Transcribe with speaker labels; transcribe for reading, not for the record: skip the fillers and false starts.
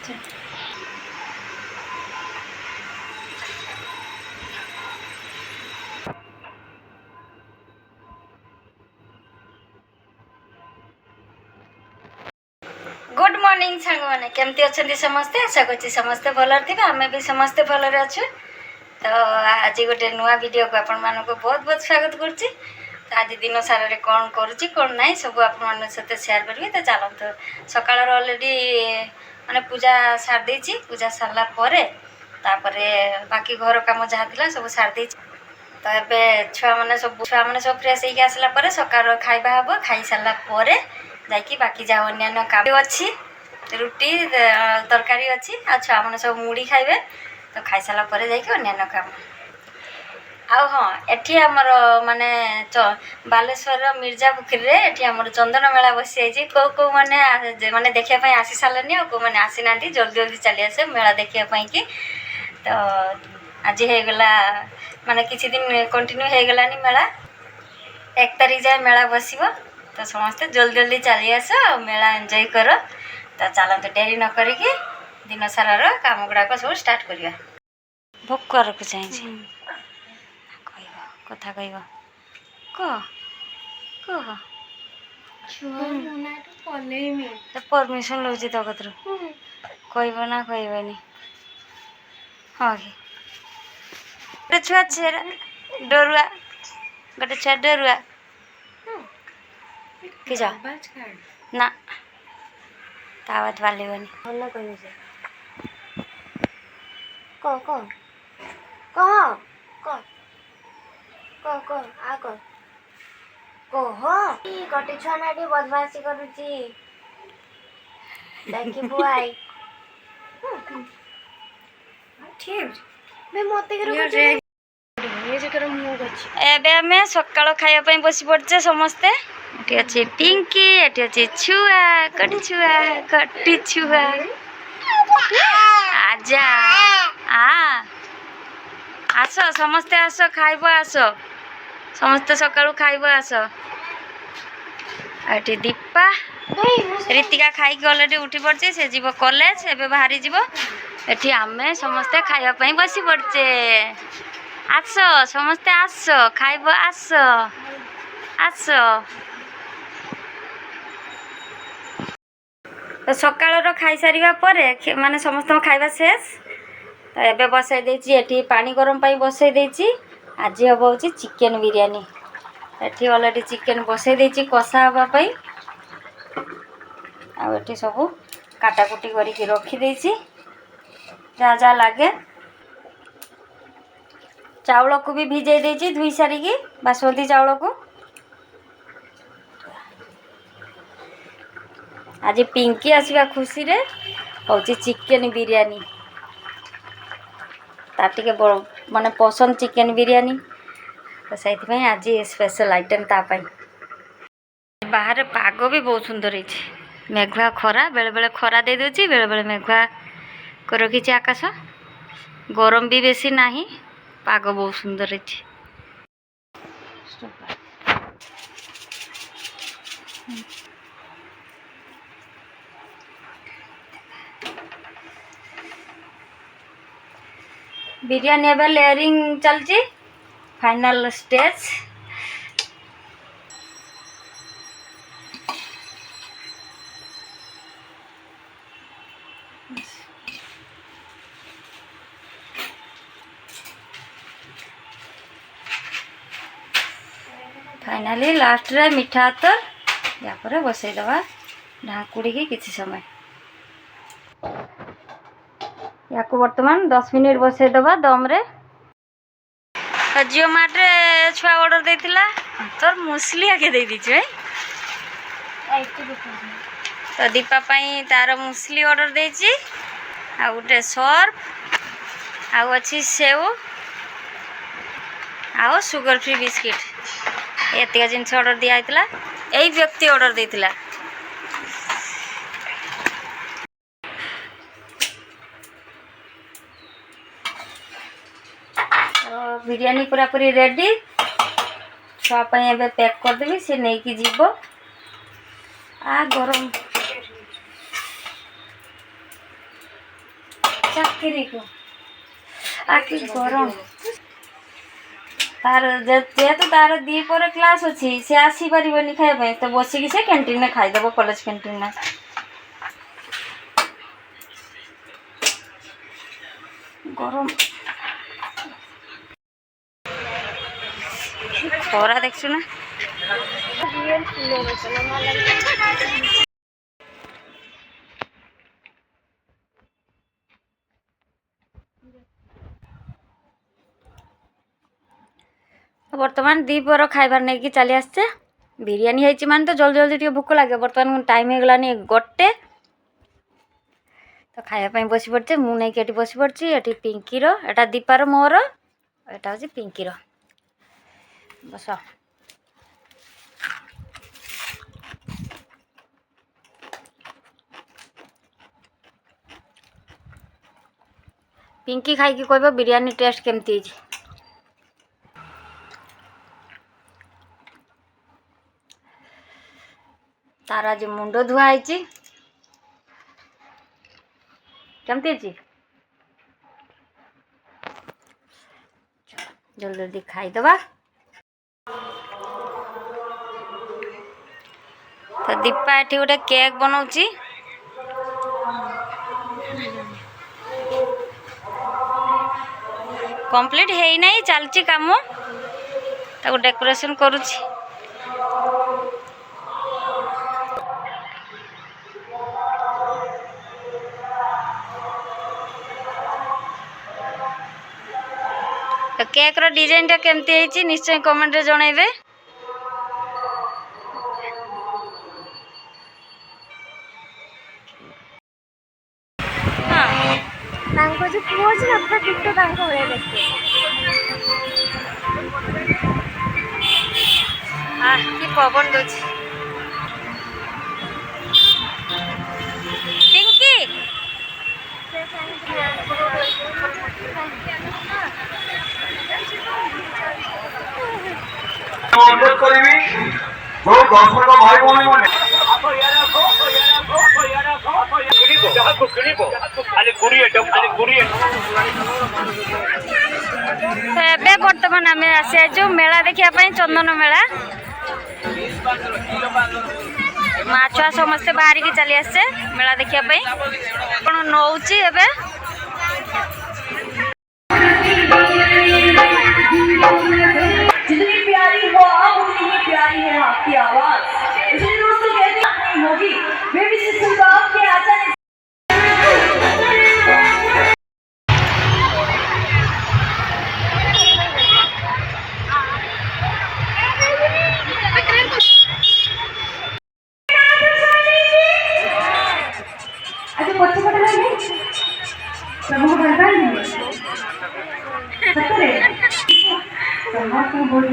Speaker 1: Good morning सांग मैंने केमती अच्छा समस्ते आशा कर समस्ते भल थे आम भी समस्ते भलरे अच्छे। तो आज गोटे नुआ वीडियो को आपण मानक बहुत बहुत स्वागत करुच्ची। तो आज दिन सारा कौन करुच्ची कौन ना सब आप सहित सेयार करी। तो चलते सकाल अलरेडी माने पूजा सार देची पूजा सारा बाकी घर कम जहाँ थी सब सार दे। तो ये छुआ मैंने सब फ्रेश होकर आसला सकाल खाइबा हम खाई सारापर जाकि बाकी जहाँ अन्य काम अच्छी रुटी तरकारी अच्छी आ छुआ मैंने सब मुड़ी खाइबे। तो खाई सारापर अन्य काम आउ हाँ एटी आमर माने बालेश्वर मिर्जा पुखरी एटी आमर चंदन मेला बसी जाइए कौ कौ मैंने माने देखापी आसी सारे और कौ मैंने आसी ना जल्दी जल्दी चली आसे मेला देखापी कि। तो आज होगला माने किसी दिन कंटिन्यू होगलानी मेला 1 तारीख जाए मेला बस। तो समस्ते जल्दी जल्दी चली आस मेला एंजॉय कर। तो चलते डेरी न करिकी दिन सारा काम गुड़ाक सब स्टार्ट करवा। भोक रखु चाहिए कथा कह कह तो परमिशन लौची तो कतर कह ना कहनी हाँ कि गोटे छुआ छेरा डरुआ गोटे छुआ डरुआ कि जा ना तावत बालेबनी भल कह कह कह कह कह कह कह आ कह कह गोटे छुआ ना बदमाशी करुची देखी बुआई एबे आमे सकाळ खाया पई बसी पड़चे समस्ते। एटी अछि पिंकी एटी अछि छुआ कटी छुआ आजा आ आस समस्ते आस खाइब आस समस्ते सकाळु खाइब आस। एटी दीपा रीतिका खाई के ऑलरेडी उठी पड़चे से जीव कॉलेज एबे बाहरी जीव। एटी आमे समस्ते खाइबा पई बसी पड़चे आस समस्ते आस खाइब आस आस। तो सकाळर खाई सारिबा परे माने समस्त खाइबा शेष। तो एबे बसाई देछि एटी पानी गरम पई बसाई देछि। आज हबो होछि चिकन बिरयानी। एटी ऑलरेडी चिकन बसाई देछि कषा हबा पई आ एटी सब काटाकुटी करिक रखी देछि जा जा लागे। चावल को भी भिजै देछि धुई सारिकी बासमती चावल को। आज पिंकी आसवा खुशी रे होछि चिकन बिरयानी ताटिके माने पसंद चिकन बिरयानी। तो से आज स्पेशल आइटम तापाई। बाहर पाग भी बहुत सुंदर है मेघुआ खरा बेले बेले खरा दे दोची बेले बेले मेघुआ को रखी आकाश गरम भी बेसी नाही पाग बहुत सुंदर है। बिरयानी एबे लेयरिंग चलची फाइनल स्टेज। फाइनाली लास्ट रे मिठा हाथ या पर बसई दवा ढाकुड़ी की किसी समय या को वर्तमान 10 मिनिट बसई दवा दम रे। जियो मार्ट रे छुआ ऑर्डर देथिला तोर मुसली आके दे दीछु है। तो दीपा पाई तार मुसली ऑर्डर देछि आ उटे सर्फ आ अछि सेव आ सुगर फ्री बिस्किट एतिका जिनस ऑर्डर दिया आइतला। एई व्यक्ति ऑर्डर देथिला। बिरयानी पूरा पूरी रेडी छुआ पाई एबे पैक कर देबी से नहीं की जीवो आ गरम ଆଖି ଗରମ ତାର ଯେହେତୁ ତାର ଦ୍ୱିପହର କ୍ଲାସ୍ ଅଛି ସେ ଆସିପାରିବନି ଖାଇବା ପାଇଁ ତ ବସିକି ସେ କ୍ୟାଣ୍ଟିନ୍ରେ ଖାଇଦେବ କଲେଜ କ୍ୟାଣ୍ଟିନ୍ରେ। ଗରମ ଖରା ଦେଖଛୁ ନା। ବର୍ତ୍ତମାନ ଦ୍ୱିପହର ଖାଇବାର ନେଇକି ଚାଲି ଆସିଛେ। ବିରିୟାନୀ ହେଇଛି ମାନେ ତ ଜଲ୍ଦି ଜଲ୍ଦି ଟିକେ ଭୋକ ଲାଗେ। ବର୍ତ୍ତମାନ ଟାଇମ୍ ହେଇଗଲାନି 1ଟେ ତ ଖାଇବା ପାଇଁ ବସି ପଡ଼ିଛେ। ମୁଁ ନେଇକି ଏଠି ବସି ପଡ଼ିଛି। ଏଠି ପିଙ୍କିର, ଏଟା ଦୀପାର ମୋର, ଏଟା ହେଉଛି ପିଙ୍କିର। ବସ। ପିଙ୍କି ଖାଇକି କହିବ ବିରିୟାନୀ ଟେଷ୍ଟ କେମିତି ହେଇଛି। ତାର ଆଜି ମୁଣ୍ଡ ଧୁଆ ହେଇଛି। କେମିତି ହେଇଛି? ଜଲ୍ଦି ଜଲ୍ଦି ଖାଇଦେବା। ତ ଦୀପା ଏଠି ଗୋଟେ କେକ୍ ବନାଉଛି। କମ୍ପ୍ଲିଟ୍ ହେଇନାହିଁ, ଚାଲିଛି କାମ। ତାକୁ ଡେକୋରେସନ୍ କରୁଛି। ତ କେକ୍ର ଡିଜାଇନ୍ଟା କେମିତି ହେଇଛି ନିଶ୍ଚୟ କମେଣ୍ଟରେ ଜଣାଇବେ। ତାଙ୍କ ଯୋଉ ପୁଅ ଅଛି ନା ପୁରା ଡିଟୋ ତାଙ୍କ ଭଳିଆ ଦେଖେ। କି ପବନ ଦଉଛି। ପିଙ୍କି
Speaker 2: କରିବି ଯୋଉ ଦର୍ଶକ ଭାଇ ଭଉଣୀ ମାନେ
Speaker 1: ଏବେ ବର୍ତ୍ତମାନ ଆମେ ଆସିଯାଇଛୁ ମେଳା ଦେଖିବା ପାଇଁ, ଚନ୍ଦନ ମେଳା। ମା ଛୁଆ ସମସ୍ତେ ବାହାରିକି ଚାଲି ଆସିଛେ ମେଳା ଦେଖିବା ପାଇଁ। କଣ ନଉଛି ଏବେ?
Speaker 3: जितनी प्यारी हो आप उतनी ही प्यारी है आपकी आवाज। इसलिए दोस्तों कहते नहीं होगी बेबी सिस्टम का आपके आता है। अच्छा बच्चे पता नहीं प्रभु को बनता ही नहीं सत्तर है तो बोल